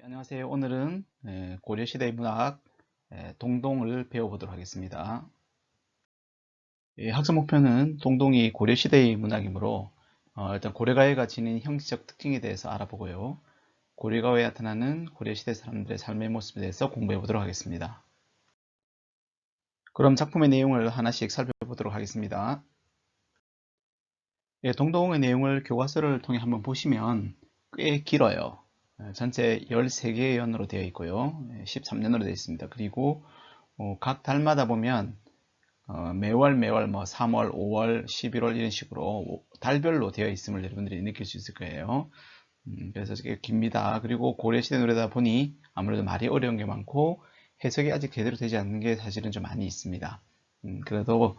안녕하세요. 오늘은 고려시대 문학 동동을 배워보도록 하겠습니다. 학습 목표는 동동이 고려시대의 문학이므로 일단 고려가회가 지닌 형식적 특징에 대해서 알아보고요. 고려가회에 나타나는 고려시대 사람들의 삶의 모습에 대해서 공부해보도록 하겠습니다. 그럼 작품의 내용을 하나씩 살펴보도록 하겠습니다. 동동의 내용을 교과서를 통해 한번 보시면 꽤 길어요. 전체 13개의 연으로 되어 있고요. 13년으로 되어 있습니다. 그리고 각 달마다 보면 매월 뭐 3월, 5월, 11월 이런 식으로 달별로 되어 있음을 여러분들이 느낄 수 있을 거예요. 그래서 되게 깁니다. 그리고 고려시대 노래다 보니 아무래도 말이 어려운 게 많고 해석이 아직 제대로 되지 않는 게 사실은 좀 많이 있습니다. 그래도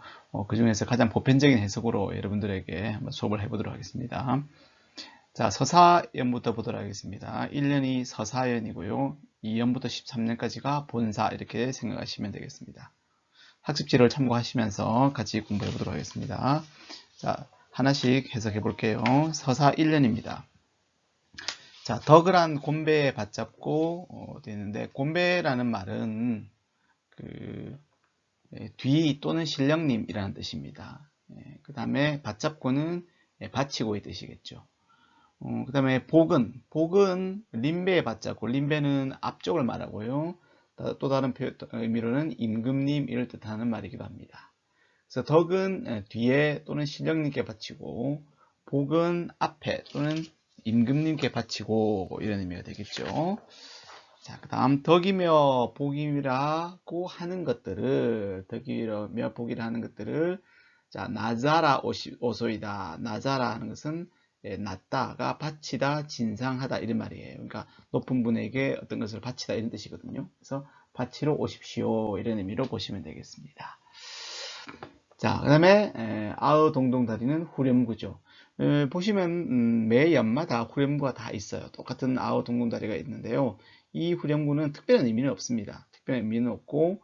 그 중에서 가장 보편적인 해석으로 여러분들에게 한번 수업을 해보도록 하겠습니다. 자, 서사연부터 보도록 하겠습니다. 1년이 서사연이고요. 2년부터 13년까지가 본사 이렇게 생각하시면 되겠습니다. 학습지를 참고하시면서 같이 공부해 보도록 하겠습니다. 자, 하나씩 해석해 볼게요. 서사 1년입니다. 자, 덕을한 곤배에 받잡고 되는데 곤배라는 말은 뒤 또는 신령님이라는 뜻입니다. 그 다음에 받잡고는 바치고의 뜻이겠죠. 그 다음에 복은 림배에 받잡고, 림배는 앞쪽을 말하고요. 또 다른 의미로는 임금님 이를 뜻하는 말이기도 합니다. 그래서 덕은 뒤에 또는 신령님께 바치고, 복은 앞에 또는 임금님께 바치고 이런 의미가 되겠죠. 자, 그 다음 덕이며 복이라고 하는 것들을, 덕이며 복이라 하는 것들을, 자, 나자라 오소이다. 나자라 하는 것은 낮다가 바치다, 진상하다 이런 말이에요. 그러니까 높은 분에게 어떤 것을 바치다 이런 뜻이거든요. 그래서 바치러 오십시오 이런 의미로 보시면 되겠습니다. 자, 그 다음에 아우동동다리는 후렴구죠. 보시면 매 연마다 후렴구가 다 있어요. 똑같은 아우동동다리가 있는데요. 이 후렴구는 특별한 의미는 없습니다. 특별한 의미는 없고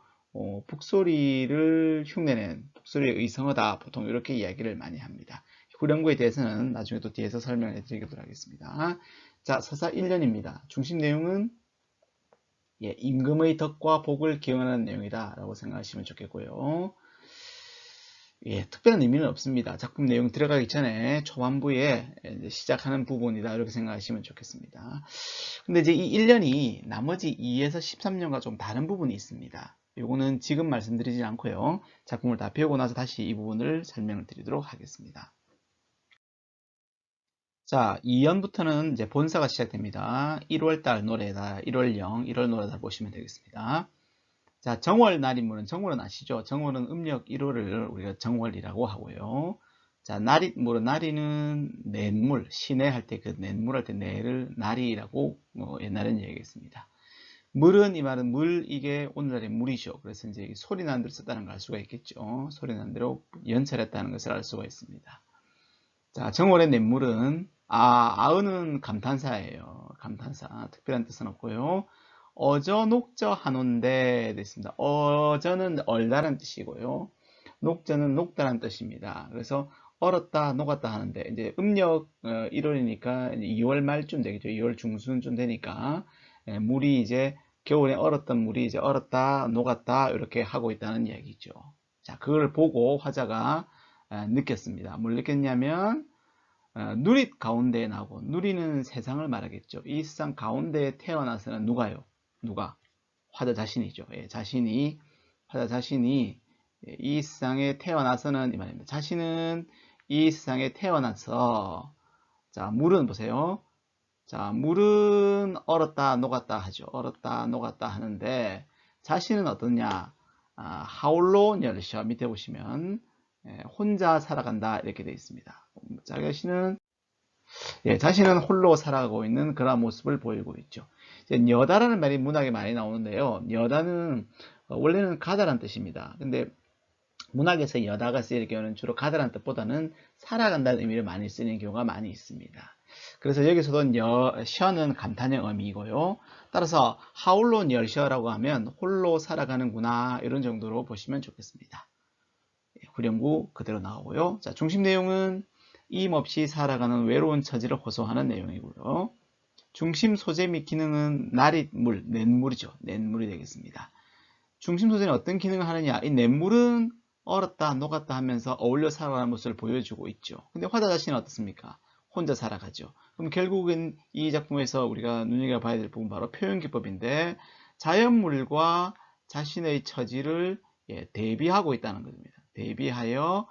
북소리를 흉내낸 북소리의 의성어다 보통 이렇게 이야기를 많이 합니다. 후렴구에 대해서는 나중에 또 뒤에서 설명해 드리도록 하겠습니다. 자, 서사 1년입니다. 중심 내용은 임금의 덕과 복을 기원하는 내용이다 라고 생각하시면 좋겠고요. 특별한 의미는 없습니다. 작품 내용 들어가기 전에 초반부에 시작하는 부분이다 이렇게 생각하시면 좋겠습니다. 근데 이제 이 1년이 나머지 2에서 13년과 좀 다른 부분이 있습니다. 요거는 지금 말씀드리지 않고요. 작품을 다 배우고 나서 다시 이 부분을 설명을 드리도록 하겠습니다. 자, 2연부터는 이제 본사가 시작됩니다. 1월달 노래다, 1월령, 1월 노래다 보시면 되겠습니다. 자, 정월날인물은 정월은 아시죠? 정월은 음력 1월을 우리가 정월이라고 하고요. 자, 나릿물은 나리는 냇물, 시내 할 때 그 냇물 할 때 내를 나리라고 옛날에는 얘기했습니다. 물은 이 말은 물 이게 오늘날의 물이죠. 그래서 이제 소리 난 대로 썼다는 걸 알 수가 있겠죠. 소리 난 대로 연설했다는 것을 알 수가 있습니다. 자, 정월의 냇물은 아은은 감탄사예요. 감탄사. 특별한 뜻은 없고요. 어저 녹저 한온데 됐습니다. 어저는 얼다란 뜻이고요. 녹저는 녹다란 뜻입니다. 그래서 얼었다 녹았다 하는데 이제 음력 1월이니까 2월 말쯤 되겠죠. 2월 중순쯤 되니까 물이 이제 겨울에 얼었던 물이 이제 얼었다 녹았다 이렇게 하고 있다는 이야기죠. 자, 그걸 보고 화자가 느꼈습니다. 뭘 느꼈냐면 누릿 가운데에 나고 누리는 세상을 말하겠죠. 이 세상 가운데에 태어나서는 누가요? 누가? 화자 자신이죠. 화자 자신이 이 세상에 태어나서는 이 말입니다. 자신은 이 세상에 태어나서 자, 물은 보세요. 자, 물은 얼었다 녹았다 하죠. 얼었다 녹았다 하는데 자신은 어떠냐? 하울로 열셔 밑에 보시면 혼자 살아간다 이렇게 되어 있습니다. 자신은 홀로 살아가고 있는 그런 모습을 보이고 있죠. 여다라는 말이 문학에 많이 나오는데요. 여다는 원래는 가다란 뜻입니다. 근데 문학에서 여다가 쓰일 경우는 주로 가다란 뜻보다는 살아간다는 의미를 많이 쓰는 경우가 많이 있습니다. 그래서 여기서도 셔는 감탄형 어미이고요. 따라서 하울로 열셔라고 하면 홀로 살아가는구나 이런 정도로 보시면 좋겠습니다. 후렴구 그대로 나오고요. 자, 중심 내용은 힘없이 살아가는 외로운 처지를 호소하는 내용이고요. 중심 소재 및 기능은 나릿물, 냇물이죠. 냇물이 되겠습니다. 중심 소재는 어떤 기능을 하느냐? 이 냇물은 얼었다, 녹았다 하면서 어울려 살아가는 모습을 보여주고 있죠. 근데 화자 자신은 어떻습니까? 혼자 살아가죠. 그럼 결국은 이 작품에서 우리가 눈여겨봐야 될 부분 바로 표현기법인데 자연물과 자신의 처지를 대비하고 있다는 겁니다. 대비하여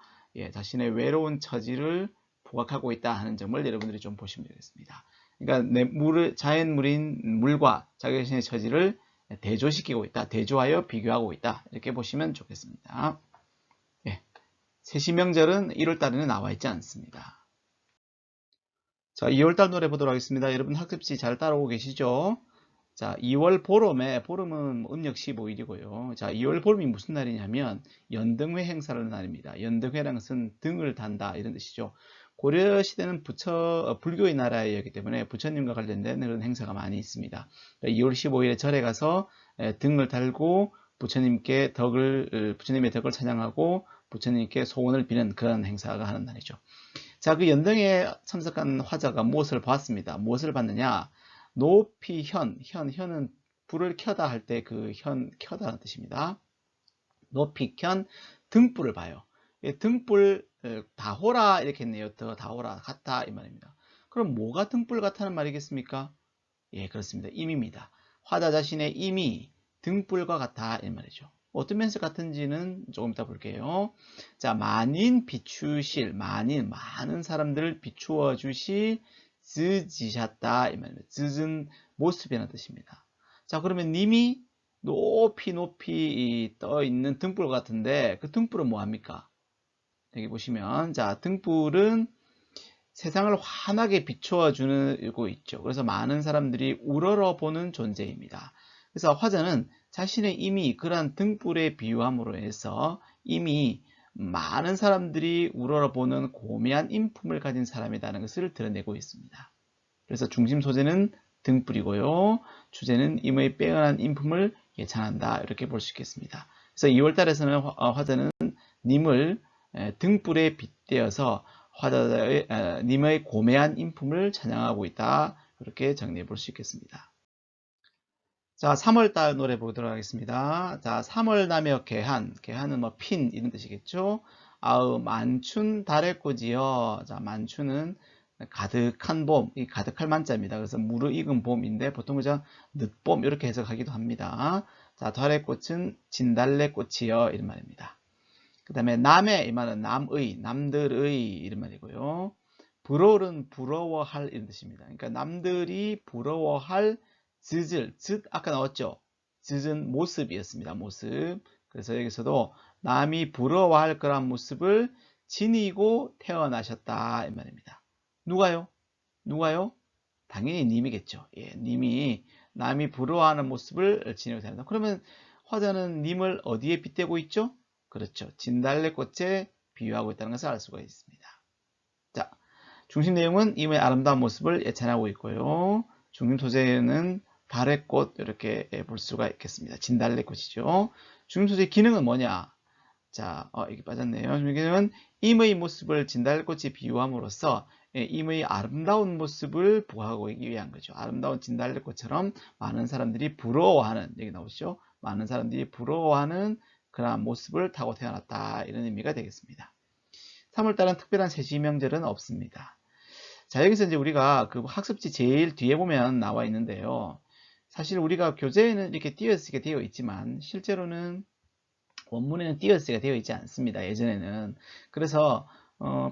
자신의 외로운 처지를 부각하고 있다 하는 점을 여러분들이 좀 보시면 되겠습니다. 그러니까 자연물인 물과 자기 자신의 처지를 대조시키고 있다. 대조하여 비교하고 있다. 이렇게 보시면 좋겠습니다. 세시명절은 1월달에는 나와 있지 않습니다. 자, 2월달 노래 보도록 하겠습니다. 여러분 학습지 잘 따라오고 계시죠? 자, 2월 보름에, 보름은 음력 15일이고요. 자, 2월 보름이 무슨 날이냐면 연등회 행사를 하는 날입니다. 연등회라는 것은 등을 단다 이런 뜻이죠. 고려시대는 불교의 나라이기 때문에 부처님과 관련된 그런 행사가 많이 있습니다. 2월 15일에 절에 가서 등을 달고 부처님의 덕을 찬양하고 부처님께 소원을 비는 그런 행사가 하는 날이죠. 자, 그 연등에 참석한 화자가 무엇을 봤습니다. 무엇을 봤느냐? 높이 현은 불을 켜다 할 때 그 켜다는 뜻입니다. 높이 켠 등불을 봐요. 등불 다호라 이렇게 했네요. 더 다호라 같다 이 말입니다. 그럼 뭐가 등불 같다는 말이겠습니까? 예, 그렇습니다. 임입니다. 화자 자신의 임이 등불과 같다 이 말이죠. 어떤 면에서 같은지는 조금 이따 볼게요. 자, 만인 비추실, 많은 사람들을 비추어 주시, 즈지셨다 이 말입니다. 즈은 모습이라는 뜻입니다. 자, 그러면 님이 높이 떠 있는 등불 같은데 그 등불은 뭐합니까? 여기 보시면 자, 등불은 세상을 환하게 비추어 주고 있죠. 그래서 많은 사람들이 우러러보는 존재입니다. 그래서 화자는 자신의 이미 그러한 등불에 비유함으로 해서 이미 많은 사람들이 우러러보는 고매한 인품을 가진 사람이라는 것을 드러내고 있습니다. 그래서 중심 소재는 등불이고요. 주제는 임의 빼어난 인품을 예찬한다. 이렇게 볼 수 있겠습니다. 그래서 2월 달에서는 화자는 님을 등불에 빗대어서 님의 고매한 인품을 찬양하고 있다. 그렇게 정리해 볼 수 있겠습니다. 자, 3월달 노래 보도록 하겠습니다. 자, 3월 나며 개한은 뭐 핀 이런 뜻이겠죠. 아우 만춘 달의 꽃이여. 자, 만춘은 가득한 봄, 이 가득할 만자입니다. 그래서 무르익은 봄인데 보통 그저 늦봄 이렇게 해석하기도 합니다. 자, 달의 꽃은 진달래 꽃이여 이런 말입니다. 그 다음에 남의 이 말은 남들의 이런 말이고요. 부러울은 부러워할 이런 뜻입니다. 그러니까 남들이 부러워할 즈 아까 나왔죠. 즈은 모습이었습니다. 모습. 그래서 여기서도 남이 부러워할 그런 모습을 지니고 태어나셨다 이 말입니다. 누가요? 당연히 님이겠죠. 예, 님이 남이 부러워하는 모습을 지니고 태어난다. 그러면 화자는 님을 어디에 빗대고 있죠? 그렇죠. 진달래꽃에 비유하고 있다는 것을 알 수가 있습니다. 자, 중심 내용은 임의 아름다운 모습을 예찬하고 있고요. 중심 소재는 달의 꽃 이렇게 볼 수가 있겠습니다. 진달래꽃이죠. 중심 소재의 기능은 뭐냐? 자, 이게 빠졌네요. 중심 기능은 임의 모습을 진달래꽃에 비유함으로써 임의 아름다운 모습을 부각하기 위한 거죠. 아름다운 진달래꽃처럼 많은 사람들이 부러워하는, 여기 나오시죠? 많은 사람들이 부러워하는 그러한 모습을 타고 태어났다 이런 의미가 되겠습니다. 3월달은 특별한 세시명절은 없습니다. 자, 여기서 이제 우리가 그 학습지 제일 뒤에 보면 나와 있는데요. 사실 우리가 교재에는 이렇게 띄어쓰게 되어 있지만 실제로는 원문에는 띄어쓰기가 되어 있지 않습니다. 예전에는. 그래서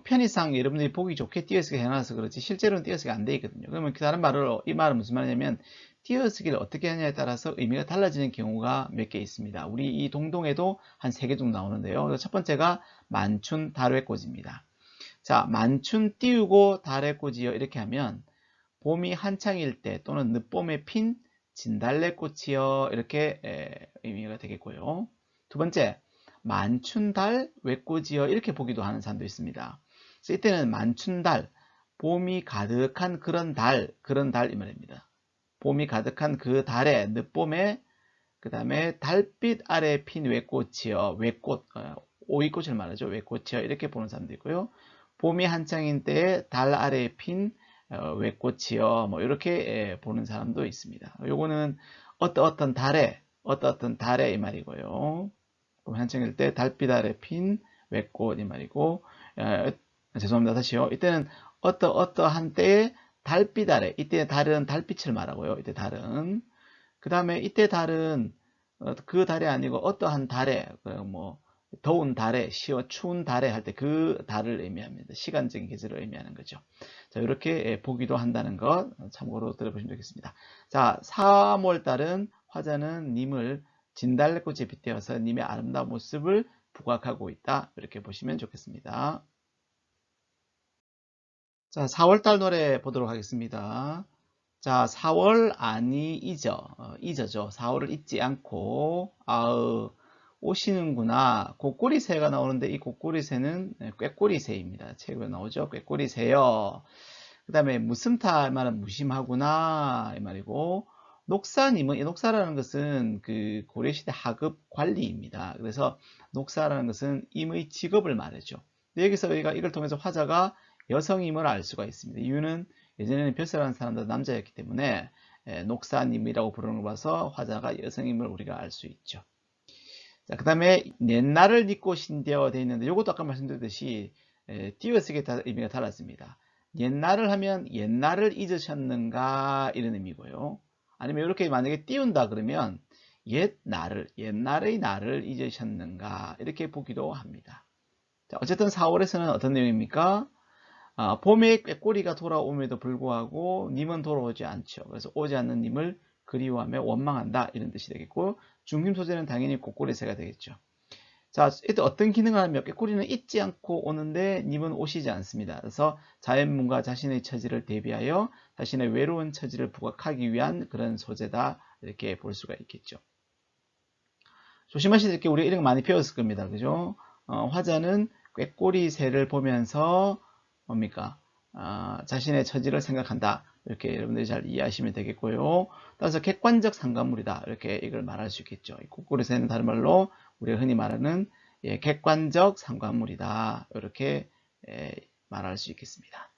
편의상 여러분들이 보기 좋게 띄어쓰기 해놔서 그렇지 실제로는 띄어쓰기가 안 되어 있거든요. 그러면 다른 말로 이 말은 무슨 말이냐면 띄어쓰기를 어떻게 하냐에 따라서 의미가 달라지는 경우가 몇 개 있습니다. 우리 이 동동에도 한 3개 정도 나오는데요. 첫 번째가 만춘 달외꽃입니다. 자, 만춘 띄우고 달외꽃이요 이렇게 하면 봄이 한창일 때 또는 늦봄에 핀 진달래꽃이요 이렇게 의미가 되겠고요. 두 번째, 만춘달 외꽃이여 이렇게 보기도 하는 사람도 있습니다. 그래서 이때는 만춘달, 봄이 가득한 그런 달 이 말입니다. 봄이 가득한 그 달에 늦봄에 그 다음에 달빛 아래 핀 외꽃이여 외꽃, 오이꽃을 말하죠. 외꽃이여 이렇게 보는 사람도 있고요. 봄이 한창인 때에 달 아래에 핀 외꽃이여 뭐 이렇게 보는 사람도 있습니다. 요거는 어떤 달에 이 말이고요. 한청일 때 달빛 아래 핀 외꽃 이 말이고, 죄송합니다. 다시요. 이때는 어떠한 때의 달빛 아래, 이때 달은 달빛을 말하고요. 이때 달은. 그 다음에 이때 달은 그 달이 아니고 어떠한 달에, 뭐 더운 달에, 추운 달에 할 때 그 달을 의미합니다. 시간적인 계절을 의미하는 거죠. 자, 이렇게 보기도 한다는 것 참고로 들어보시면 되겠습니다. 자, 3월 달은 화자는 님을 진달래꽃에 빗대어서 님의 아름다운 모습을 부각하고 있다. 이렇게 보시면 좋겠습니다. 자, 4월달 노래 보도록 하겠습니다. 자, 4월 아니 잊어죠. 4월을 잊지 않고, 오시는구나. 곡골이새가 나오는데 이 곡골이새는 꾀꼬리새입니다. 책에 나오죠. 꾀꼬리새요. 그 다음에 무슴타 말은 무심하구나 이 말이고, 녹사님은, 이 녹사라는 것은 그 고려시대 하급 관리입니다. 그래서 녹사라는 것은 임의 직업을 말하죠. 여기서 우리가 이걸 통해서 화자가 여성임을 알 수가 있습니다. 이유는 예전에는 벼슬하는 사람들 남자였기 때문에 녹사님이라고 부르는 걸 봐서 화자가 여성임을 우리가 알 수 있죠. 자, 그 다음에 옛날을 잊고 신되어 되어 있는데 이것도 아까 말씀드렸듯이 띄어쓰기 의미가 달랐습니다. 옛날을 하면 옛날을 잊으셨는가 이런 의미고요. 아니면 이렇게 만약에 띄운다 그러면 옛날의 날을 잊으셨는가 이렇게 보기도 합니다. 자, 어쨌든 4월에서는 어떤 내용입니까? 봄에 꾀꼬리가 돌아옴에도 불구하고 님은 돌아오지 않죠. 그래서 오지 않는 님을 그리워하며 원망한다 이런 뜻이 되겠고, 중심 소재는 당연히 곡골이새가 되겠죠. 자, 이때 어떤 기능을 하며 꾀꼬리는 잊지 않고 오는데 님은 오시지 않습니다. 그래서 자연문과 자신의 처지를 대비하여 자신의 외로운 처지를 부각하기 위한 그런 소재다 이렇게 볼 수가 있겠죠. 조심하셔야 될 게 우리가 이런 거 많이 배웠을 겁니다. 그죠? 화자는 꾀꼬리새를 보면서 뭡니까? 자신의 처지를 생각한다. 이렇게 여러분들이 잘 이해하시면 되겠고요. 따라서 객관적 상관물이다. 이렇게 이걸 말할 수 있겠죠. 곡골이새는 다른 말로 우리가 흔히 말하는 객관적 상관물이다. 이렇게 말할 수 있겠습니다.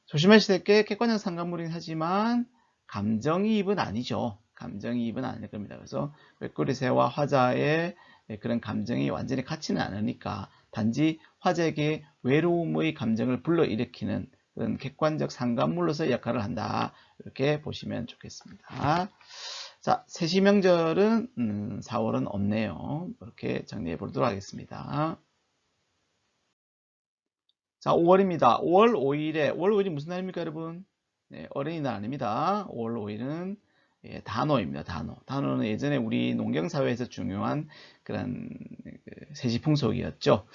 조심하셔야 될 게 객관적 상관물이긴 하지만 감정이입은 아니죠. 감정이입은 아닐 겁니다. 그래서 꾀꼬리새와 화자의 그런 감정이 완전히 같지는 않으니까 단지 화자에게 외로움의 감정을 불러일으키는 그런 객관적 상관물로서 역할을 한다. 이렇게 보시면 좋겠습니다. 자, 세시명절은 4월은 없네요. 이렇게 정리해 보도록 하겠습니다. 자, 5월입니다. 5월 5일이 무슨 날입니까, 여러분? 네, 어린이날 아닙니다. 5월 5일은 단오입니다. 단오는 예전에 우리 농경사회에서 중요한 그런 세시풍속이었죠.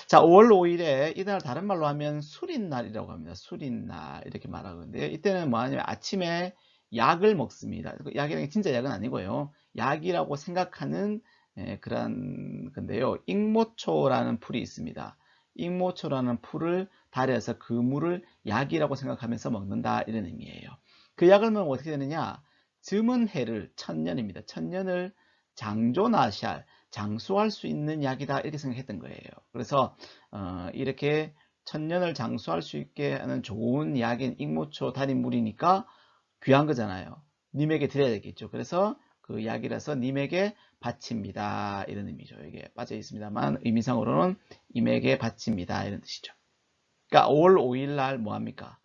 자, 5월 5일에 이날 다른 말로 하면 수린날이라고 합니다. 수린날 이렇게 말하는데 이때는 뭐 하냐면 아침에 약을 먹습니다. 약이라는 게 진짜 약은 아니고요. 약이라고 생각하는 그런 건데요. 익모초라는 풀이 있습니다. 익모초라는 풀을 달여서 그 물을 약이라고 생각하면서 먹는다 이런 의미예요. 그 약을 먹으면 어떻게 되느냐? 즈문 해를 천년입니다. 천년을 장수할 수 있는 약이다 이렇게 생각했던 거예요. 그래서 이렇게 천년을 장수할 수 있게 하는 좋은 약인 익모초 달인 물이니까 귀한 거잖아요. 님에게 드려야 되겠죠. 그래서 그 약이라서 님에게 바칩니다. 이런 의미죠. 이게 빠져 있습니다만 의미상으로는 임에게 바칩니다. 이런 뜻이죠. 그러니까 5월 5일 날 뭐합니까?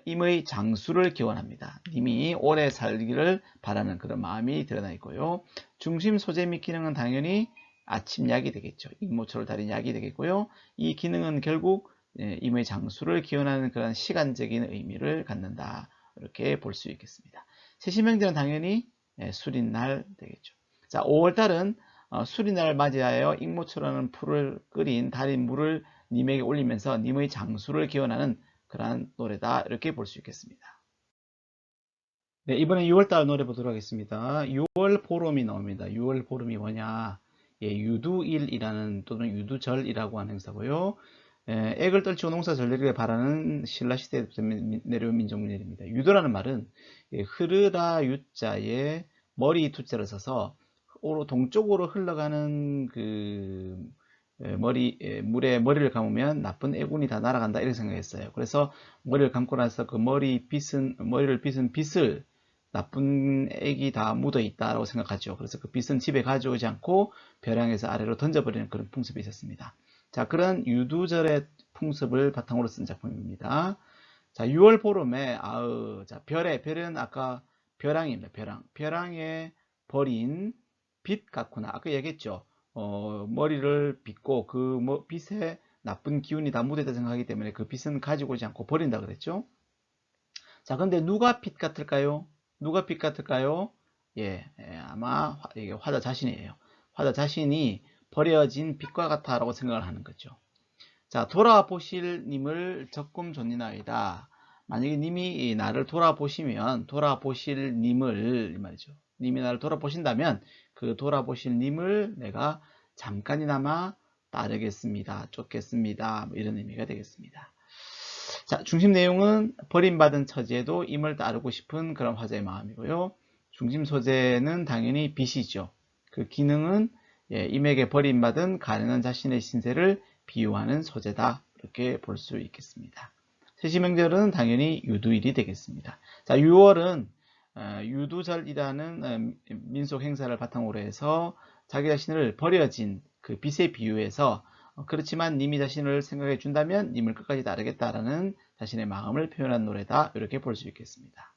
임의 장수를 기원합니다. 님이 오래 살기를 바라는 그런 마음이 드러나 있고요. 중심 소재 및 기능은 당연히 아침약이 되겠죠. 익모초를 달인 약이 되겠고요. 이 기능은 결국 임의 장수를 기원하는 그런 시간적인 의미를 갖는다. 이렇게 볼 수 있겠습니다. 세시명절은 당연히 수린날 되겠죠. 자, 5월달은 수린날을 맞이하여 익모초라는 풀을 끓인 달인 물을 님에게 올리면서 님의 장수를 기원하는 그러한 노래다 이렇게 볼 수 있겠습니다. 네, 이번에 6월달 노래 보도록 하겠습니다. 6월 보름이 나옵니다. 6월 보름이 뭐냐? 유두일이라는 또는 유두절이라고 하는 행사고요. 액을 떨치고 농사 잘 되기를 바라는 신라시대에 내려온 민족문예입니다. 유도라는 말은 흐르다 유자에 머리 투자를 써서 동쪽으로 흘러가는 그 물에 머리를 감으면 나쁜 애군이 다 날아간다 이렇게 생각했어요. 그래서 머리를 감고 나서 그 머리를 빗은 빗을 나쁜 액이 다 묻어 있다라고 생각하죠. 그래서 그 빗은 집에 가져오지 않고 벼랑에서 아래로 던져버리는 그런 풍습이 있었습니다. 자, 그런 유두절의 풍습을 바탕으로 쓴 작품입니다. 자, 6월 보름에 자, 별은 아까 벼랑입니다. 벼랑에 버린 빗 같구나. 아까 얘기했죠. 머리를 빗고 그 빗에 나쁜 기운이 다 묻어있다 생각하기 때문에 그 빗은 가지고 오지 않고 버린다 그랬죠. 자, 근데 누가 빗 같을까요? 누가 빗 같을까요? 아마 이게 화자 자신이에요. 화자 자신이 버려진 빗과 같아라고 생각을 하는 거죠. 자, 돌아보실 님을 적금 존니나이다. 만약에 님이 나를 돌아보실 님을, 이 말이죠. 님이 나를 돌아보신다면, 그 돌아보실 님을 내가 잠깐이나마 따르겠습니다. 쫓겠습니다. 뭐 이런 의미가 되겠습니다. 자, 중심 내용은 버림받은 처지에도 임을 따르고 싶은 그런 화자의 마음이고요. 중심 소재는 당연히 빛이죠. 그 기능은 임에게 버림받은 가련한 자신의 신세를 비유하는 소재다. 이렇게 볼 수 있겠습니다. 세시명절은 당연히 유두일이 되겠습니다. 자, 6월은 유두절이라는 민속 행사를 바탕으로 해서 자기 자신을 버려진 그 빛에 비유해서 그렇지만 님이 자신을 생각해 준다면 님을 끝까지 따르겠다라는 자신의 마음을 표현한 노래다. 이렇게 볼 수 있겠습니다.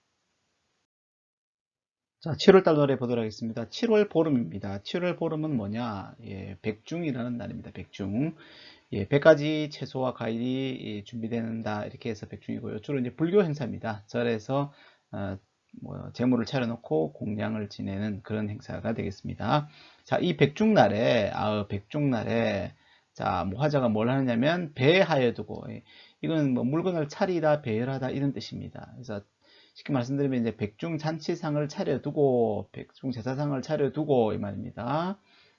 자, 7월달 노래 보도록 하겠습니다. 7월 보름입니다. 7월 보름은 뭐냐? 백중이라는 날입니다. 백중. 100가지 채소와 과일이 준비된다. 이렇게 해서 백중이고요. 주로 이제 불교 행사입니다. 절에서 제물을 차려놓고 공양을 지내는 그런 행사가 되겠습니다. 자, 이 백중날에, 자, 화자가 뭘 하느냐면, 배하여 두고, 이건 뭐 물건을 차리다, 배열하다, 이런 뜻입니다. 그래서 쉽게 말씀드리면, 이제 백중 잔치상을 차려두고, 백중 제사상을 차려두고, 이 말입니다.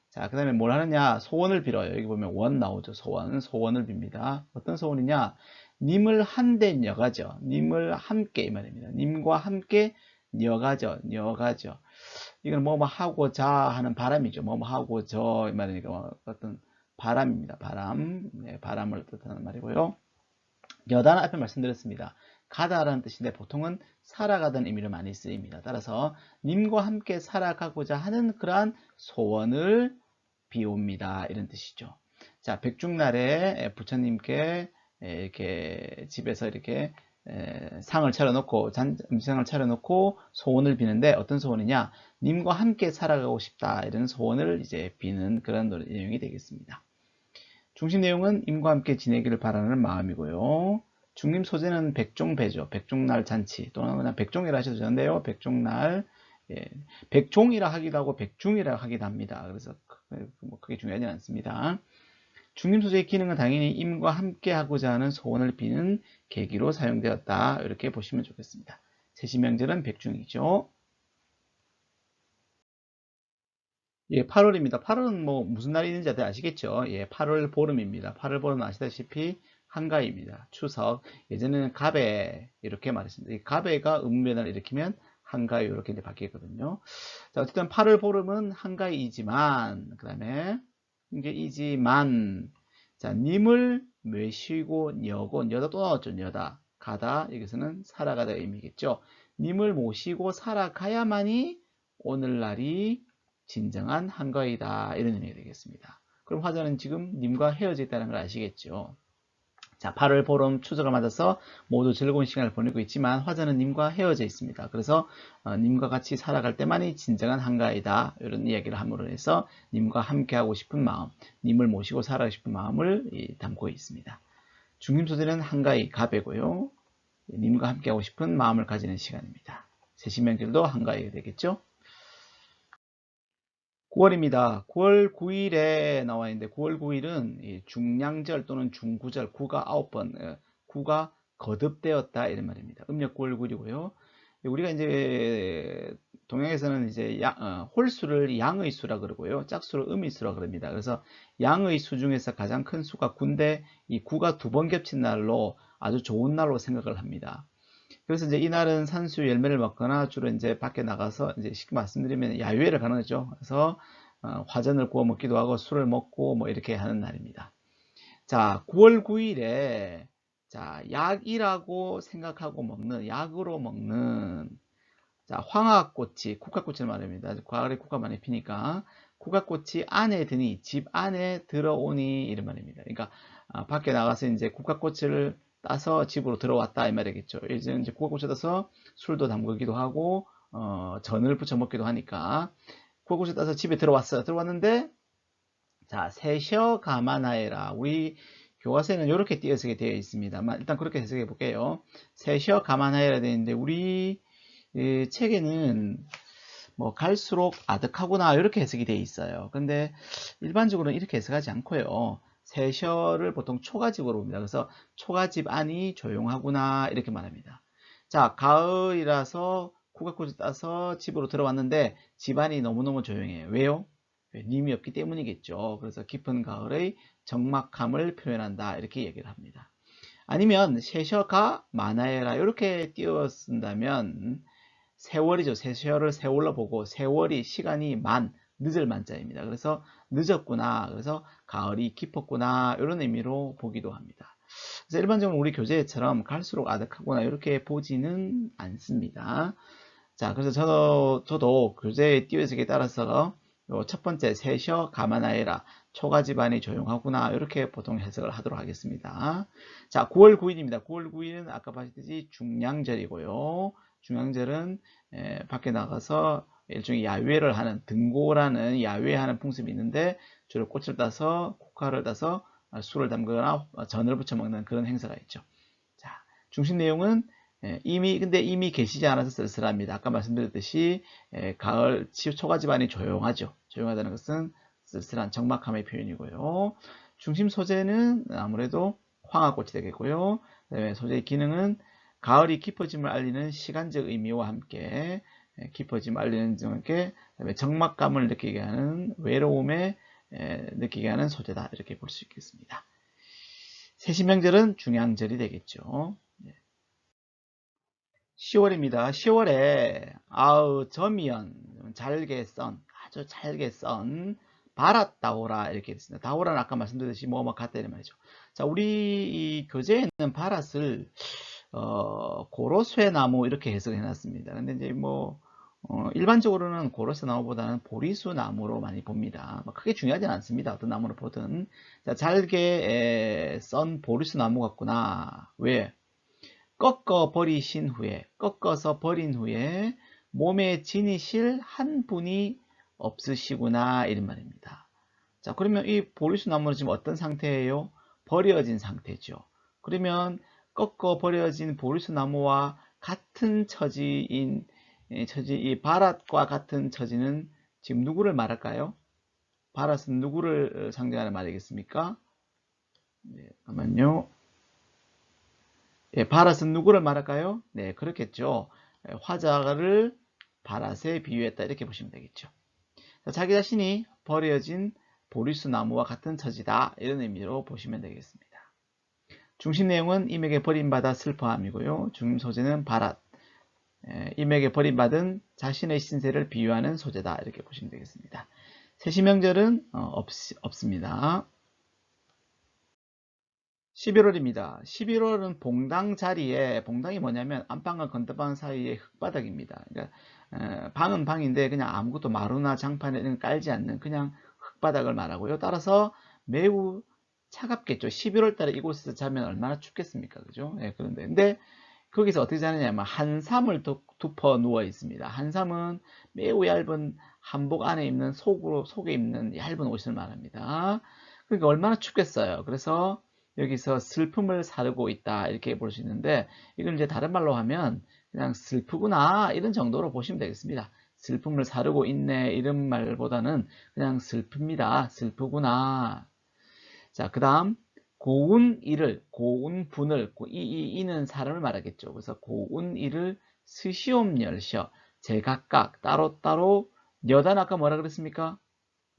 자, 그 다음에 뭘 하느냐? 소원을 빌어요. 여기 보면 원 나오죠. 소원을 빕니다. 어떤 소원이냐? 님을 한데 여가죠. 님을 함께, 이 말입니다. 님과 함께 여가죠. 이건 뭐뭐 하고자 하는 바람이죠. 뭐뭐 하고저, 이 말이니까 어떤 바람입니다. 바람을 뜻하는 말이고요. 여다는 앞에 말씀드렸습니다. 가다라는 뜻인데 보통은 살아가던 의미로 많이 쓰입니다. 따라서 님과 함께 살아가고자 하는 그러한 소원을 비옵니다. 이런 뜻이죠. 자, 백중날에 부처님께 이렇게 집에서 이렇게 상을 차려놓고 음식상을 차려놓고 소원을 비는데 어떤 소원이냐? 님과 함께 살아가고 싶다. 이런 소원을 이제 비는 그런 내용이 되겠습니다. 중심 내용은 님과 함께 지내기를 바라는 마음이고요. 중림 소재는 백종배죠. 백종날 잔치 또는 그냥 백종이라 하셔도 되는데요. 백종날 백종이라 하기도 하고 백중이라 하기도 합니다. 그래서 크게 중요하지 않습니다. 중림 소재의 기능은 당연히 임과 함께 하고자 하는 소원을 비는 계기로 사용되었다. 이렇게 보시면 좋겠습니다. 세시명절은 백중이죠. 8월입니다. 8월은 뭐 무슨 날이 있는지 다들 아시겠죠? 8월 보름입니다. 8월 보름은 아시다시피 한가위입니다. 추석. 예전에는 가배 이렇게 말했습니다. 이 가배가 의문변화를 일으키면 한가위 이렇게 이제 바뀌거든요. 자, 어쨌든 8월 보름은 한가위이지만 그다음에 자, 님을 모시고 여다 또 나왔죠. 여다 가다 여기서는 살아가다 의미겠죠. 님을 모시고 살아가야만이 오늘날이 진정한 한가위다 이런 의미가 되겠습니다. 그럼 화자는 지금 님과 헤어져 있다는 걸 아시겠죠. 자, 8월 보름 추석을 맞아서 모두 즐거운 시간을 보내고 있지만 화자는 님과 헤어져 있습니다. 그래서 님과 같이 살아갈 때만이 진정한 한가위다 이런 이야기를 함으로 해서 님과 함께하고 싶은 마음, 님을 모시고 살아가고 싶은 마음을 담고 있습니다. 중림 소재는 한가위, 가배고요. 님과 함께하고 싶은 마음을 가지는 시간입니다. 세시명절도 한가위가 되겠죠. 9월입니다. 9월 9일에 나와 있는데 9월 9일은 중량절 또는 중구절, 구가 9번, 구가 거듭되었다 이런 말입니다. 음력 9월 9일이고요. 우리가 이제 동양에서는 이제 홀수를 양의 수라 그러고요. 짝수를 음의 수라 그럽니다. 그래서 양의 수 중에서 가장 큰 수가 9인데 이 9가 두 번 겹친 날로 아주 좋은 날로 생각을 합니다. 그래서 이제 이날은 산수 열매를 먹거나 주로 이제 밖에 나가서 이제 쉽게 말씀드리면 야유회를 가는 거죠. 그래서 화전을 구워 먹기도 하고 술을 먹고 뭐 이렇게 하는 날입니다. 자, 9월 9일에 자, 약이라고 생각하고 먹는, 약으로 먹는 자, 황화꽃이, 국화꽃을 말합니다. 가을에 국화 많이 피니까 국화꽃이 안에 드니, 집 안에 들어오니 이런 말입니다. 그러니까 밖에 나가서 이제 국화꽃을 따서 집으로 들어왔다 이 말이겠죠. 이제 국화꽃을 따서 술도 담그기도 하고 전을 부쳐 먹기도 하니까 국화꽃을 따서 집에 들어왔어요. 들어왔는데 자, 세셔 가마나에라. 우리 교과서에는 이렇게 띄어쓰게 되어 있습니다만 일단 그렇게 해석해 볼게요. 세셔 가마나에라 되어 있는데 우리 책에는 뭐 갈수록 아득하구나 이렇게 해석이 되어 있어요. 근데 일반적으로는 이렇게 해석하지 않고요. 세셔를 보통 초가집으로 봅니다. 그래서 초가집 안이 조용하구나 이렇게 말합니다. 자, 가을이라서 국화꽃을 따서 집으로 들어왔는데 집안이 너무너무 조용해요. 왜요? 님이 없기 때문이겠죠. 그래서 깊은 가을의 적막함을 표현한다 이렇게 얘기를 합니다. 아니면 세셔가 마나에라 이렇게 띄어 쓴다면 세월이죠. 세월을 세월로 보고 세월이 시간이 늦을 만자입니다. 그래서 늦었구나. 그래서 가을이 깊었구나. 이런 의미로 보기도 합니다. 그래서 일반적으로 우리 교재처럼 갈수록 아득하구나 이렇게 보지는 않습니다. 자, 그래서 저도 교재의 띄어쓰기에 따라서 첫 번째 세셔 가마나에라 초가 집안이 조용하구나 이렇게 보통 해석을 하도록 하겠습니다. 자, 9월 9일입니다. 9월 9일은 아까 봤듯이 중량절이고요. 중량절은 밖에 나가서 일종의 야외를 하는 등고라는 야외하는 풍습이 있는데 주로 꽃을 따서 국화를 따서 술을 담그거나 전을 부쳐 먹는 그런 행사가 있죠. 자, 중심 내용은 근데 이미 계시지 않아서 쓸쓸합니다. 아까 말씀드렸듯이 가을 초가 집안이 조용하죠. 조용하다는 것은 쓸쓸한 적막함의 표현이고요. 중심 소재는 아무래도 황화꽃이 되겠고요. 그다음에 소재의 기능은 가을이 깊어짐을 알리는 시간적 의미와 함께 깊어짐을 알리는 점께 그다음에 적막감을 느끼게 하는 외로움에 느끼게 하는 소재다 이렇게 볼 수 있겠습니다. 세시명절은 중양절이 되겠죠. 10월입니다. 10월에 아우 점이연 잘게 썬 아주 잘게 썬 바랏 다오라 이렇게 됐습니다. 다오라는 아까 말씀드렸듯이 뭐 같다 이런 말이죠. 자, 우리 이 교재에는 바랏을 고로쇠 나무 이렇게 해석해 놨습니다. 근데 이제 뭐 일반적으로는 고로쇠 나무보다는 보리수 나무로 많이 봅니다. 크게 중요하지는 않습니다. 어떤 나무를 보든. 자, 잘게 썬 보리수 나무 같구나. 왜? 꺾어서 버린 후에 몸에 지니실 한 분이 없으시구나 이런 말입니다. 자, 그러면 이 보리수 나무는 지금 어떤 상태예요? 버려진 상태죠. 그러면 꺾어 버려진 보리수 나무와 같은 처지인 이 바랏과 같은 처지는 지금 누구를 말할까요? 바랏은 누구를 상징하는 말이겠습니까? 네, 잠깐만요. 예, 바랏은 누구를 말할까요? 네, 그렇겠죠. 화자를 바랏에 비유했다 이렇게 보시면 되겠죠. 자, 자기 자신이 버려진 보리수 나무와 같은 처지다 이런 의미로 보시면 되겠습니다. 중심 내용은 임에게 버림받아 슬퍼함이고요. 중심 소재는 바랏. 임에게 버림받은 자신의 신세를 비유하는 소재다 이렇게 보시면 되겠습니다. 세시명절은 없습니다. 11월입니다. 11월은 봉당 자리에, 봉당이 뭐냐면 안방과 건너방 사이의 흙바닥입니다. 그러니까 방은 방인데 그냥 아무것도 마루나 장판에 깔지 않는 그냥 흙바닥을 말하고요. 따라서 매우 차갑겠죠. 11월 달에 이곳에서 자면 얼마나 춥겠습니까? 그죠? 네, 근데 거기서 어떻게 자느냐면 한삼을 덮어 누워 있습니다. 한삼은 매우 얇은 한복 안에 입는 속에 입는 얇은 옷을 말합니다. 그러니까 얼마나 춥겠어요. 그래서 여기서 슬픔을 사르고 있다 이렇게 볼 수 있는데 이걸 이제 다른 말로 하면 그냥 슬프구나 이런 정도로 보시면 되겠습니다. 슬픔을 사르고 있네 이런 말보다는 그냥 슬픕니다. 슬프구나. 자, 그 다음 고운이를 고운분을 이는 사람을 말하겠죠. 그래서 고운이를 스시옴열셔 제각각 따로따로 여단 아까 뭐라 그랬습니까?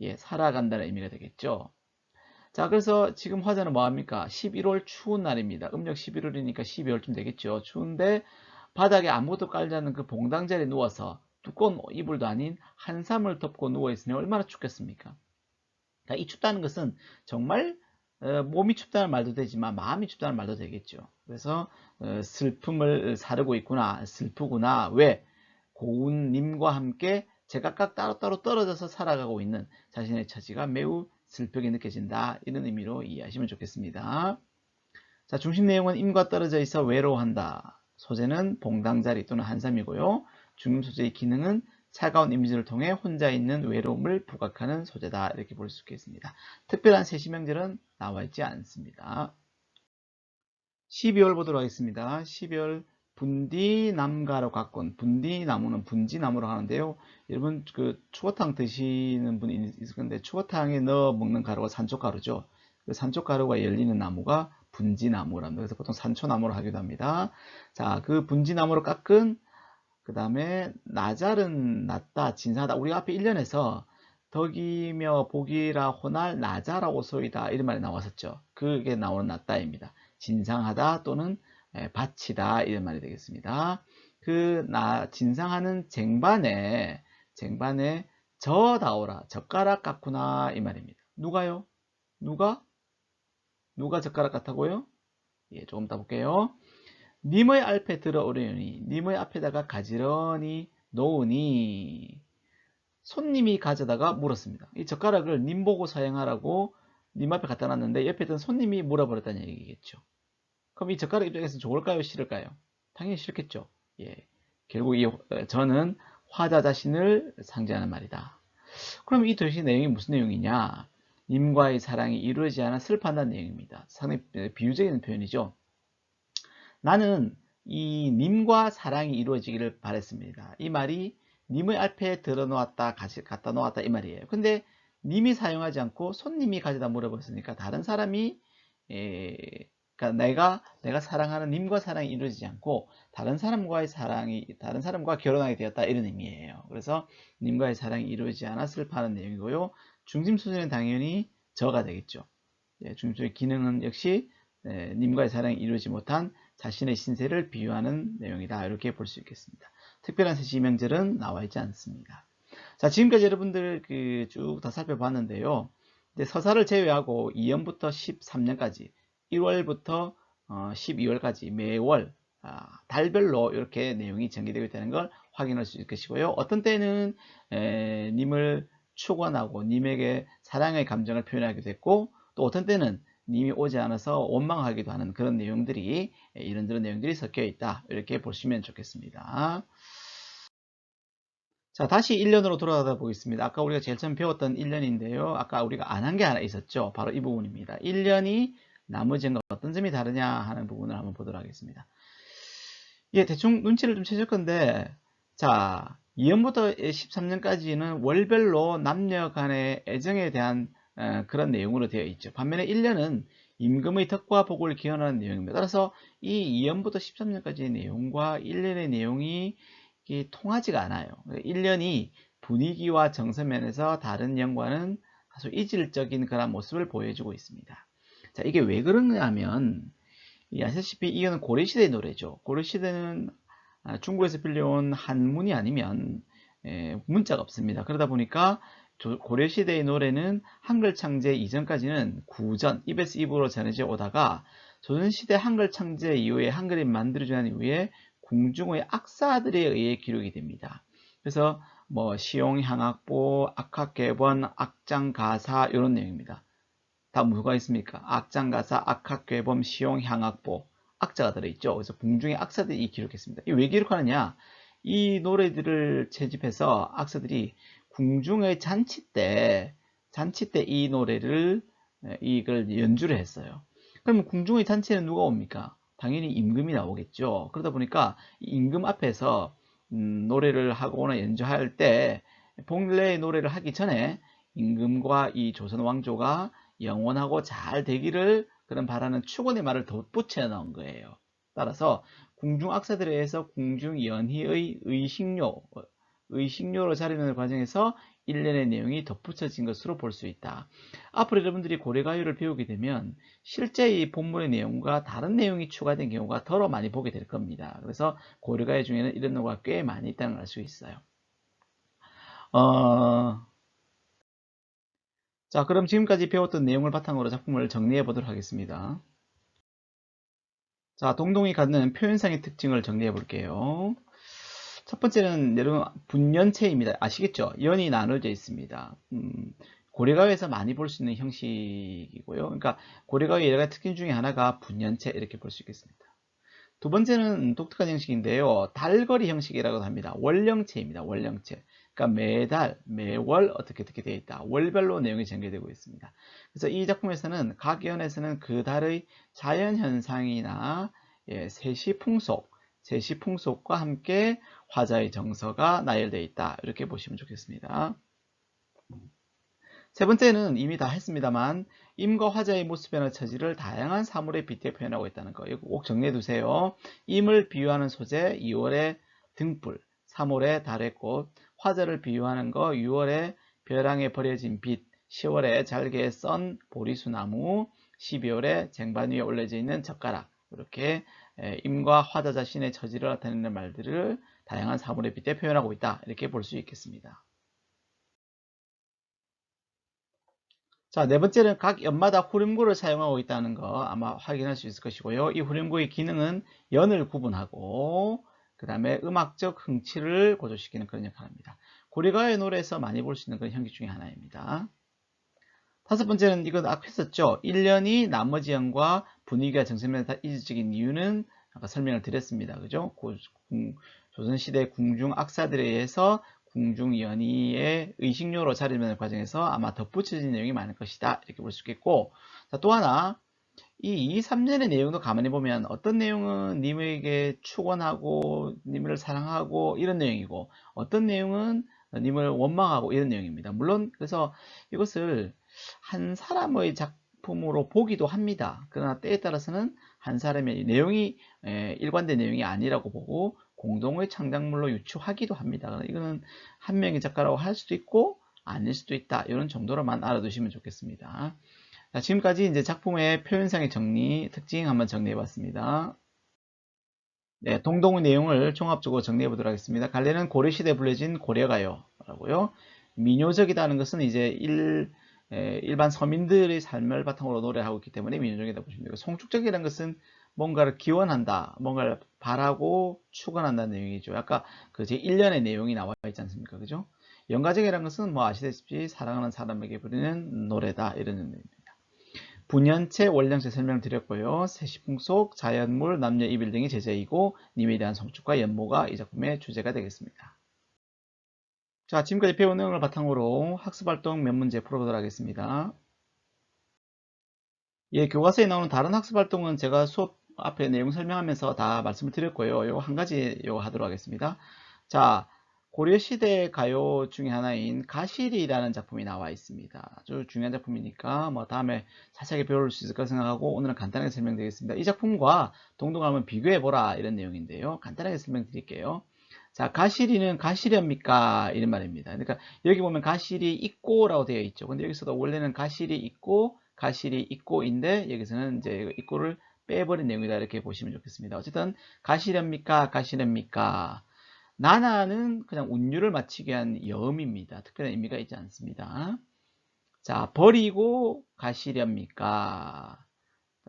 예, 살아간다는 의미가 되겠죠. 자, 그래서 지금 화자는 뭐합니까? 11월 추운 날입니다. 음력 11월이니까 12월쯤 되겠죠. 추운데 바닥에 아무것도 깔지 않는 그 봉당 자리에 누워서 두꺼운 이불도 아닌 한삼을 덮고 누워있으니 얼마나 춥겠습니까? 이 춥다는 것은 정말 몸이 춥다는 말도 되지만 마음이 춥다는 말도 되겠죠. 그래서 슬픔을 사르고 있구나, 슬프구나. 왜? 고운님과 함께 제각각 따로따로 떨어져서 살아가고 있는 자신의 처지가 매우 슬프게 느껴진다. 이런 의미로 이해하시면 좋겠습니다. 자, 중심 내용은 임과 떨어져 있어 외로워한다. 소재는 봉당자리 또는 한삼이고요. 중심 소재의 기능은 차가운 이미지를 통해 혼자 있는 외로움을 부각하는 소재다. 이렇게 볼 수 있겠습니다. 특별한 세시명절은 나와 있지 않습니다. 12월 보도록 하겠습니다. 12월 분디남가로 가꾼, 분디나무는 분지나무로 하는데요. 여러분 그 추어탕 드시는 분이 있을 건데 추어탕에 넣어 먹는 가루가 산초가루죠. 그 산초가루가 열리는 나무가 분지나무랍니다. 그래서 보통 산초나무로 하기도 합니다. 자, 그 분지나무로 깎은 그 다음에 나잘은 낫다, 진사하다. 우리 앞에 1년에서 덕이며 복이라 호날 나자라고 소이다 이런 말이 나왔었죠. 그게 나오는 낫다입니다. 진상하다 또는 바치다 이런 말이 되겠습니다. 진상하는 쟁반에 저다오라, 젓가락 같구나 이 말입니다. 누가요? 누가 젓가락 같다고요? 예, 조금 더 볼게요. 님의 앞에 들어오려니, 님의 앞에다가 가지런히 놓으니, 손님이 가져다가 물었습니다. 이 젓가락을 님 보고 사용하라고 님 앞에 갖다 놨는데 옆에 있던 손님이 물어버렸다는 얘기겠죠. 그럼 이 젓가락 입장에서 좋을까요? 싫을까요? 당연히 싫겠죠. 예. 결국 저는 화자 자신을 상징하는 말이다. 그럼 이 도시 내용이 무슨 내용이냐? 님과의 사랑이 이루어지지 않아 슬퍼한다는 내용입니다. 상당히 비유적인 표현이죠. 나는 이 님과 사랑이 이루어지기를 바랬습니다. 이 말이 님의 앞에 들어놓았다, 갖다 놓았다 이 말이에요. 근데 님이 사용하지 않고 손님이 가져다 물어봤으니까 다른 사람이 그러니까 내가 사랑하는 님과 사랑이 이루어지지 않고 다른 사람과 결혼하게 되었다 이런 의미예요. 그래서 님과의 사랑이 이루어지지 않아 슬퍼하는 내용이고요. 중심 수준은 당연히 저가 되겠죠. 중심의 기능은 역시 님과의 사랑이 이루어지지 못한 자신의 신세를 비유하는 내용이다. 이렇게 볼 수 있겠습니다. 특별한 세시명절은 나와 있지 않습니다. 자, 지금까지 여러분들 쭉 다 살펴봤는데요. 서사를 제외하고 2년부터 13년까지 1월부터 12월까지 매월 달별로 이렇게 내용이 전개되고 있다는 걸 확인할 수 있을 것이고요. 어떤 때는 님을 축원하고 님에게 사랑의 감정을 표현하기도 했고 또 어떤 때는 님이 오지 않아서 원망하기도 하는 그런 내용들이 이런저런 내용들이 섞여 있다. 이렇게 보시면 좋겠습니다. 자, 다시 1년으로 돌아가다 보겠습니다. 아까 우리가 제일 처음 배웠던 1년인데요. 아까 우리가 안 한 게 하나 있었죠. 바로 이 부분입니다. 1년이 나머지과 어떤 점이 다르냐 하는 부분을 한번 보도록 하겠습니다. 예, 대충 눈치를 좀 채실 건데, 자, 2년부터 13년까지는 월별로 남녀 간의 애정에 대한 그런 내용으로 되어 있죠. 반면에 1년은 임금의 덕과 복을 기원하는 내용입니다. 따라서 이 2년부터 13년까지의 내용과 1년의 내용이 통하지가 않아요. 1년이 분위기와 정서면에서 다른 년과는 다소 이질적인 그런 모습을 보여주고 있습니다. 자, 이게 왜 그러냐 하면, 아시다시피 이거는 고려시대의 노래죠. 고려시대는 중국에서 빌려온 한문이 아니면 문자가 없습니다. 그러다 보니까 고려시대의 노래는 한글 창제 이전까지는 구전, 입에서 입으로 전해져 오다가 조선시대 한글 창제 이후에 한글이 만들어진 이후에 궁중의 악사들에 의해 기록이 됩니다. 그래서 뭐 시용향악보, 악학궤번, 악장가사 이런 내용입니다. 다 뭐가 있습니까? 악장가사, 악학궤범, 시용향악보 악자가 들어있죠. 그래서 궁중의 악사들이 기록했습니다. 이 왜 기록하느냐? 이 노래들을 채집해서 악사들이 궁중의 잔치 때 이 노래를 이걸 연주를 했어요. 그러면 궁중의 잔치에는 누가 옵니까? 당연히 임금이 나오겠죠. 그러다 보니까 임금 앞에서 노래를 하거나 연주할 때 본래의 노래를 하기 전에 임금과 이 조선 왕조가 영원하고 잘 되기를 그런 바라는 축원의 말을 덧붙여 넣은 거예요. 따라서 궁중 악사들에 의해서 궁중 연희의 의식료로 자리하는 과정에서 일련의 내용이 덧붙여진 것으로 볼 수 있다. 앞으로 여러분들이 고려가요를 배우게 되면 실제 이 본문의 내용과 다른 내용이 추가된 경우가 더러 많이 보게 될 겁니다. 그래서 고려가요 중에는 이런 경우가 꽤 많이 있다는 걸 알 수 있어요. 어, 자, 그럼 지금까지 배웠던 내용을 바탕으로 작품을 정리해 보도록 하겠습니다. 자, 동동이 갖는 표현상의 특징을 정리해 볼게요. 첫 번째는 여러분 분연체입니다. 아시겠죠? 연이 나눠져 있습니다. 고려가요에서 많이 볼 수 있는 형식이고요. 그러니까 고려가요의 여러 가지 특징 중에 하나가 분연체 이렇게 볼 수 있겠습니다. 두 번째는 독특한 형식인데요. 달거리 형식이라고 합니다. 월령체입니다. 월령체. 그러니까 매달, 매월 어떻게 되어 있다. 월별로 내용이 전개되고 있습니다. 그래서 이 작품에서는 각 연에서는 그 달의 자연현상이나 세시풍속, 세시풍속과 함께 화자의 정서가 나열되어 있다. 이렇게 보시면 좋겠습니다. 세 번째는 이미 다 했습니다만 임과 화자의 모습이나 처지를 다양한 사물에 빗대 표현하고 있다는 거. 이거 꼭 정리해 두세요. 임을 비유하는 소재 2월의 등불, 3월의 달의 꽃, 화자를 비유하는 거 6월의 벼랑에 버려진 빛, 10월에 잘게 썬 보리수나무, 12월에 쟁반 위에 올려져 있는 젓가락. 이렇게 임과 화자 자신의 처지를 나타내는 말들을 다양한 사물에 빗대 표현하고 있다. 이렇게 볼 수 있겠습니다. 자, 네 번째는 각 연마다 후렴구를 사용하고 있다는 거 아마 확인할 수 있을 것이고요. 이 후렴구의 기능은 연을 구분하고 그 다음에 음악적 흥치를 고조시키는 그런 역할을 합니다. 고려가요의 노래에서 많이 볼 수 있는 그런 형식 중에 하나입니다. 다섯 번째는 이건 아까 했었죠. 1년이 나머지 연과 분위기가 정세면에 이질적인 이유는 아까 설명을 드렸습니다. 그죠? 조선시대 궁중 악사들에 의해서 궁중연의의 의식료로 자리매는 과정에서 아마 덧붙여진 내용이 많을 것이다. 이렇게 볼 수 있겠고, 자, 또 하나, 이 2, 3년의 내용도 가만히 보면 어떤 내용은 님에게 축원하고 님을 사랑하고 이런 내용이고 어떤 내용은 님을 원망하고 이런 내용입니다. 물론 그래서 이것을 한 사람의 작품으로 보기도 합니다. 그러나 때에 따라서는 한 사람의 내용이 일관된 내용이 아니라고 보고 공동의 창작물로 유추하기도 합니다. 이거는 한 명의 작가라고 할 수도 있고 아닐 수도 있다. 이런 정도로만 알아두시면 좋겠습니다. 자, 지금까지 이제 작품의 표현상의 정리, 특징 한번 정리해 봤습니다. 네, 동동의 내용을 종합적으로 정리해 보도록 하겠습니다. 갈래는 고려시대에 불려진 고려가요라고요. 민요적이라는 것은 이제 일반 서민들의 삶을 바탕으로 노래하고 있기 때문에 민요적이라고 보시면 되고, 송축적이라는 것은 뭔가를 기원한다, 뭔가를 바라고 축원한다는 내용이죠. 아까 그 제1년의 내용이 나와 있지 않습니까? 그죠? 연가적이라는 것은 뭐 아시다시피 사랑하는 사람에게 부르는 노래다, 이런 의미입니다. 분연체, 월령체 설명드렸고요. 세시풍속, 자연물, 남녀 이별 등이 제재이고 님에 대한 성축과 연모가 이 작품의 주제가 되겠습니다. 자, 지금까지 배운 내용을 바탕으로 학습활동 몇 문제 풀어보도록 하겠습니다. 예, 교과서에 나오는 다른 학습활동은 제가 수업 앞에 내용 설명하면서 다 말씀을 드렸고요. 이거 한 가지 하도록 하겠습니다. 자, 고려시대 가요 중에 하나인 가시리라는 작품이 나와 있습니다. 아주 중요한 작품이니까 뭐 다음에 자세하게 배울 수 있을 까 생각하고 오늘은 간단하게 설명드리겠습니다. 이 작품과 동동을 한번 비교해보라 이런 내용인데요. 간단하게 설명드릴게요. 자, 가시리는 가시렵니까? 이런 말입니다. 그러니까 여기 보면 가시리 있고라고 되어 있죠. 근데 여기서도 원래는 가시리 있고 가시리 있고인데 여기서는 이제 있고를 빼버린 내용이다 이렇게 보시면 좋겠습니다. 어쨌든 가시렵니까? 가시렵니까? 나나는 그냥 운율을 맞추기 위한 여음입니다. 특별한 의미가 있지 않습니다. 자, 버리고 가시렵니까?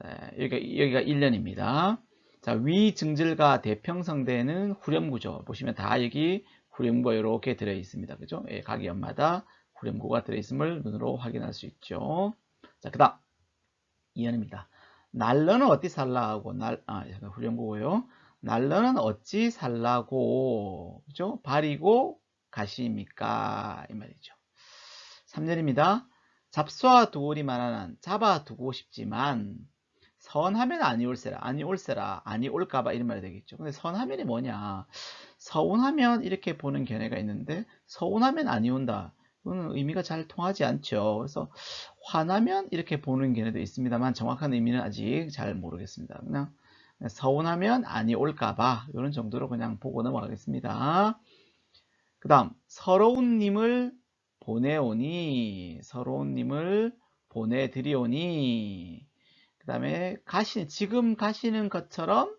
네, 여기가 1년입니다. 자, 위증절과 대평성대는 후렴구죠. 보시면 다 여기 후렴구가 이렇게 들어 있습니다. 그죠? 예, 각 연마다 후렴구가 들어 있음을 눈으로 확인할 수 있죠. 자, 그다음 2년입니다. 날러는 어찌 살라고 후렴구고요. 날러는 어찌 살라고 그죠? 바리고 가십니까? 이 말이죠. 3년입니다. 잡수와 두오리 말하는 잡아두고 싶지만 선하면 아니 올세라, 아니 올세라, 아니 올까봐 이런 말이 되겠죠. 근데 선하면이 뭐냐? 서운하면 이렇게 보는 견해가 있는데 서운하면 아니 온다. 그거는 의미가 잘 통하지 않죠. 그래서 화나면 이렇게 보는 견해도 있습니다만 정확한 의미는 아직 잘 모르겠습니다. 그냥 서운하면 아니 올까봐 이런 정도로 그냥 보고 넘어가겠습니다. 그 다음 서러운 님을 보내오니 서러운 님을 보내드리오니 그 다음에 지금 가시는 것처럼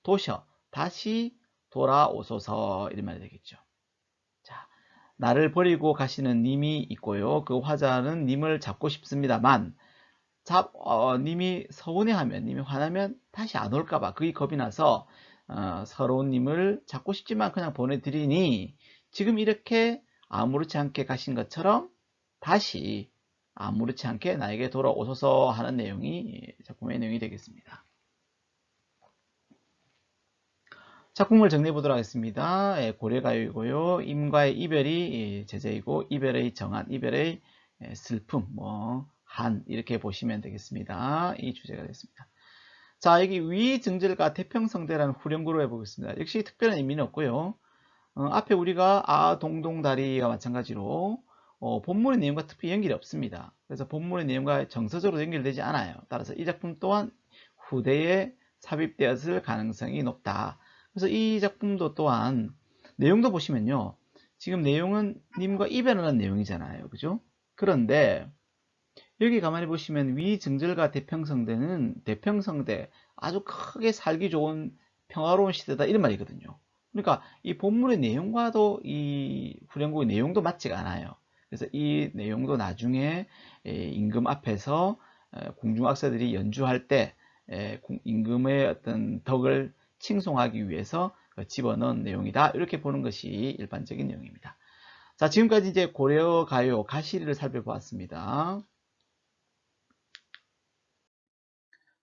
도셔 다시 돌아오소서 이런 말이 되겠죠. 자, 나를 버리고 가시는 님이 있고요. 그 화자는 님을 잡고 싶습니다만 님이 서운해하면, 님이 화나면 다시 안 올까봐 그게 겁이 나서 서러운 님을 잡고 싶지만 그냥 보내드리니 지금 이렇게 아무렇지 않게 가신 것처럼 다시 아무렇지 않게 나에게 돌아오소서 하는 내용이 작품의 내용이 되겠습니다. 작품을 정리해 보도록 하겠습니다. 고려가요이고요. 임과의 이별이 제재이고 이별의 정한, 이별의 슬픔, 한 이렇게 보시면 되겠습니다. 이 주제가 됐습니다. 자, 여기 위증절과 태평성대라는 후렴구로 해보겠습니다. 역시 특별한 의미는 없고요. 앞에 우리가 동동다리가 마찬가지로 본문의 내용과 특별히 연결이 없습니다. 그래서 본문의 내용과 정서적으로 연결되지 않아요. 따라서 이 작품 또한 후대에 삽입되었을 가능성이 높다. 그래서 이 작품도 또한 내용도 보시면요. 지금 내용은 님과 이별하는 내용이잖아요. 그죠? 그런데 여기 가만히 보시면 위증절과 대평성대는 대평성대 아주 크게 살기 좋은 평화로운 시대다 이런 말이거든요. 그러니까 이 본문의 내용과도 이 후렴구의 내용도 맞지가 않아요. 그래서 이 내용도 나중에 임금 앞에서 궁중악사들이 연주할 때 임금의 어떤 덕을 칭송하기 위해서 집어넣은 내용이다. 이렇게 보는 것이 일반적인 내용입니다. 자, 지금까지 이제 고려가요 가시리를 살펴보았습니다.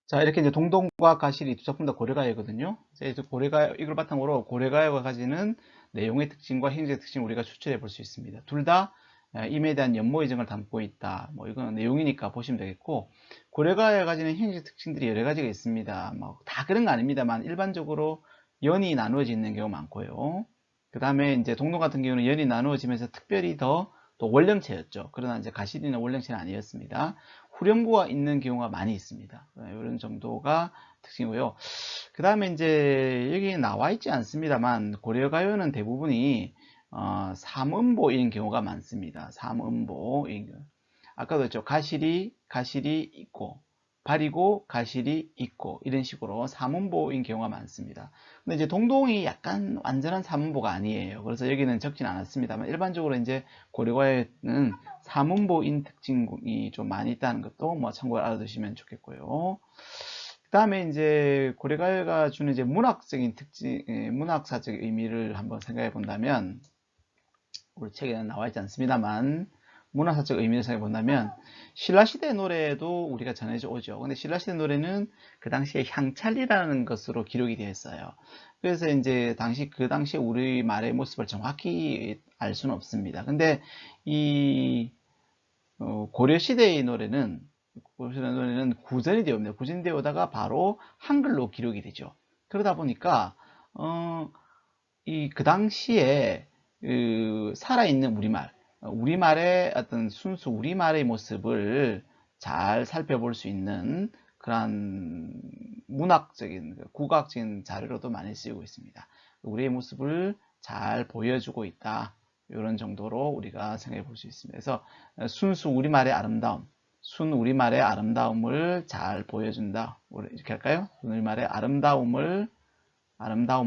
자, 이렇게 이제 동동과 가시리 두 작품 다 고려가요거든요. 그래서 고려가요, 이걸 바탕으로 고려가요가 가지는 내용의 특징과 행적의 특징을 우리가 추출해 볼 수 있습니다. 둘 다 임에 대한 연모의정을 담고 있다. 이건 내용이니까 보시면 되겠고, 고려가요가 가지는 행적 특징들이 여러 가지가 있습니다. 다 그런 거 아닙니다만, 일반적으로 연이 나누어져 있는 경우가 많고요. 그 다음에 이제 동동 같은 경우는 연이 나누어지면서 특별히 더 또 원령체였죠. 그러나 이제 가시리는 원령체는 아니었습니다. 후렴구가 있는 경우가 많이 있습니다. 이런 정도가 특징이고요. 그 다음에 이제 여기 나와 있지 않습니다만 고려가요는 대부분이 삼음보인 경우가 많습니다. 삼음보인 경우. 아까도 했죠. 가실이 있고 발이고 가실이 있고 이런 식으로 삼음보인 경우가 많습니다. 근데 이제 동동이 약간 완전한 삼음보가 아니에요. 그래서 여기는 적진 않았습니다만 일반적으로 이제 고려가요는 삼음보인 특징이 좀 많이 있다는 것도 참고로 알아두시면 좋겠고요. 그 다음에 이제 고려가요가 주는 이제 문학적인 특징, 문학사적 의미를 한번 생각해 본다면 우리 책에는 나와 있지 않습니다만 문화사적 의미를 생각해 본다면 신라시대 노래도 우리가 전해져 오죠. 근데 신라시대 노래는 그 당시에 향찰이라는 것으로 기록이 되어 있어요. 그래서 이제 그 당시에 우리말의 모습을 정확히 알 수는 없습니다. 근데 이 고려시대의 노래는 구전이 되어 옵니다. 구전이 되어 오다가 바로 한글로 기록이 되죠. 그러다 보니까 그 당시에 살아있는 우리말의 어떤 순수 우리말의 모습을 잘 살펴볼 수 있는 그러한 문학적인, 국악적인 자료로도 많이 쓰이고 있습니다. 우리의 모습을 잘 보여주고 있다. 이런 정도로 우리가 생각해 볼 수 있습니다. 그래서 순수 우리말의 아름다움, 순 우리말의 아름다움을 잘 보여준다. 이렇게 할까요? 우리말의 아름다운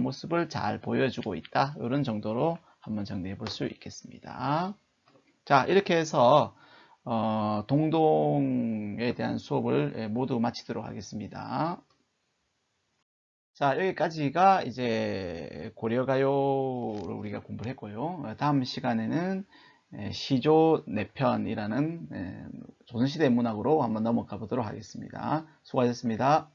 모습을 잘 보여주고 있다. 이런 정도로 한번 정리해 볼 수 있겠습니다. 자, 이렇게 해서 동동에 대한 수업을 모두 마치도록 하겠습니다. 자, 여기까지가 이제 고려가요를 우리가 공부를 했고요. 다음 시간에는 시조 내편이라는 조선시대 문학으로 한번 넘어가 보도록 하겠습니다. 수고하셨습니다.